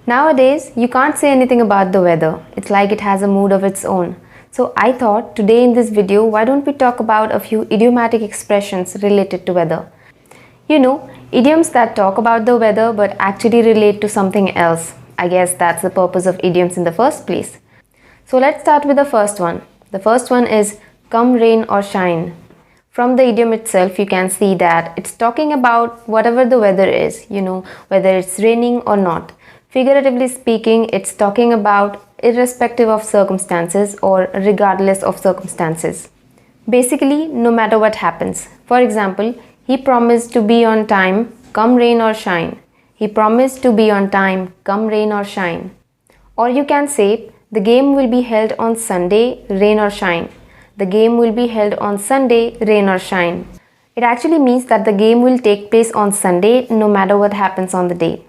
Nowadays, you can't say anything about the weather. It's like it has a mood of its own. So I thought today in this video, why don't we talk about a few idiomatic expressions related to weather. You know, idioms that talk about the weather but actually relate to something else. I guess that's the purpose of idioms in the first place. So let's start with the first one. The first one is come rain or shine. From the idiom itself, you can see that it's talking about whatever the weather is, whether it's raining or not. Figuratively speaking, it's talking about irrespective of circumstances or regardless of circumstances. Basically, no matter what happens. For example, he promised to be on time, come rain or shine. He promised to be on time, come rain or shine. Or you can say, the game will be held on Sunday, rain or shine. The game will be held on Sunday, rain or shine. It actually means that the game will take place on Sunday no matter what happens on the day.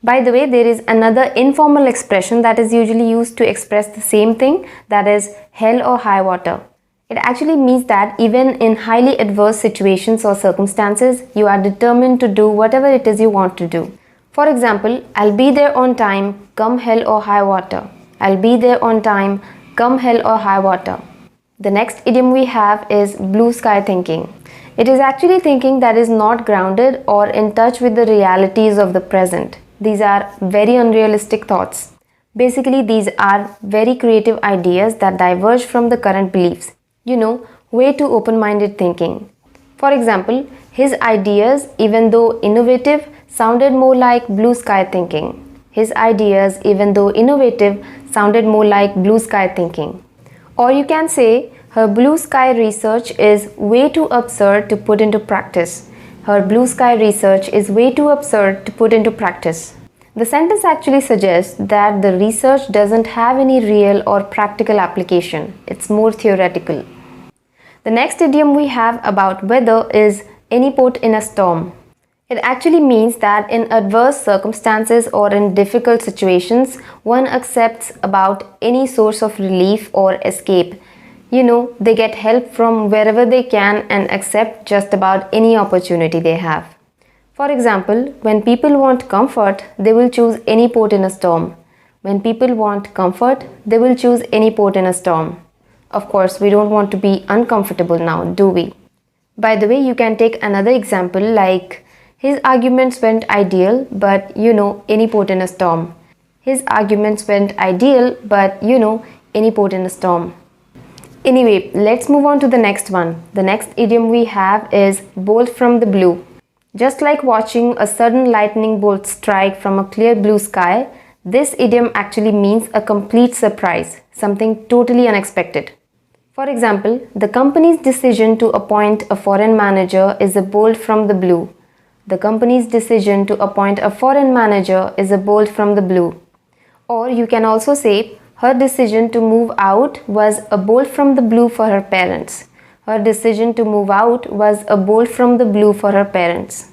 By the way, there is another informal expression that is usually used to express the same thing, that is hell or high water. It actually means that even in highly adverse situations or circumstances, you are determined to do whatever it is you want to do. For example, I'll be there on time, come hell or high water. I'll be there on time, come hell or high water. The next idiom we have is blue sky thinking. It is actually thinking that is not grounded or in touch with the realities of the present. These are very unrealistic thoughts. Basically, these are very creative ideas that diverge from the current beliefs. Way too open-minded thinking. For example, his ideas, even though innovative, sounded more like blue sky thinking. His ideas, even though innovative, sounded more like blue sky thinking. Or you can say, her blue sky research is way too absurd to put into practice. Her blue sky research is way too absurd to put into practice. The sentence actually suggests that the research doesn't have any real or practical application. It's more theoretical. The next idiom we have about weather is any port in a storm. It actually means that in adverse circumstances or in difficult situations, one accepts about any source of relief or escape. They get help from wherever they can and accept just about any opportunity they have. For example, when people want comfort, they will choose any port in a storm. When people want comfort, they will choose any port in a storm. Of course, we don't want to be uncomfortable now, do we? By the way, you can take another example like, his arguments went ideal, but any port in a storm. His arguments went ideal, but any port in a storm. Anyway, let's move on to the next one. The next idiom we have is bolt from the blue. Just like watching a sudden lightning bolt strike from a clear blue sky, this idiom actually means a complete surprise, something totally unexpected. For example, the company's decision to appoint a foreign manager is a bolt from the blue. The company's decision to appoint a foreign manager is a bolt from the blue. Or you can also say, her decision to move out was a bolt from the blue for her parents. Her decision to move out was a bolt from the blue for her parents.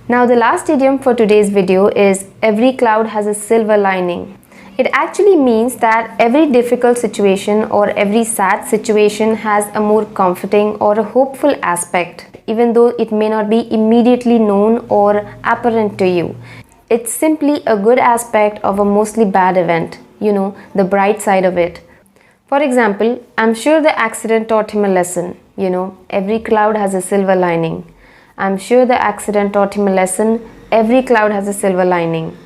Now the last idiom for today's video is every cloud has a silver lining. It actually means that every difficult situation or every sad situation has a more comforting or a hopeful aspect, even though it may not be immediately known or apparent to you. It's simply a good aspect of a mostly bad event, the bright side of it. For example, I'm sure the accident taught him a lesson. Every cloud has a silver lining. I'm sure the accident taught him a lesson. Every cloud has a silver lining.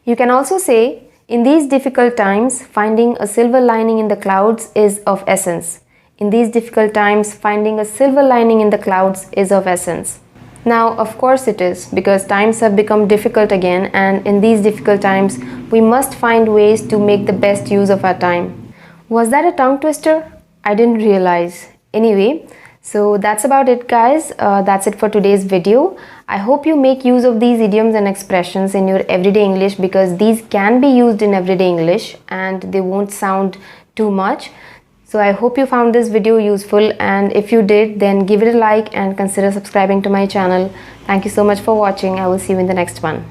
You can also say, in these difficult times, finding a silver lining in the clouds is of essence. In these difficult times, finding a silver lining in the clouds is of essence. Now, of course it is, because times have become difficult again, and in these difficult times, we must find ways to make the best use of our time. Was that a tongue twister? I didn't realize. Anyway, so that's about it, guys. That's it for today's video. I hope you make use of these idioms and expressions in your everyday English, because these can be used in everyday English and they won't sound too much. So I hope you found this video useful, and if you did, then give it a like and consider subscribing to my channel. Thank you so much for watching. I will see you in the next one.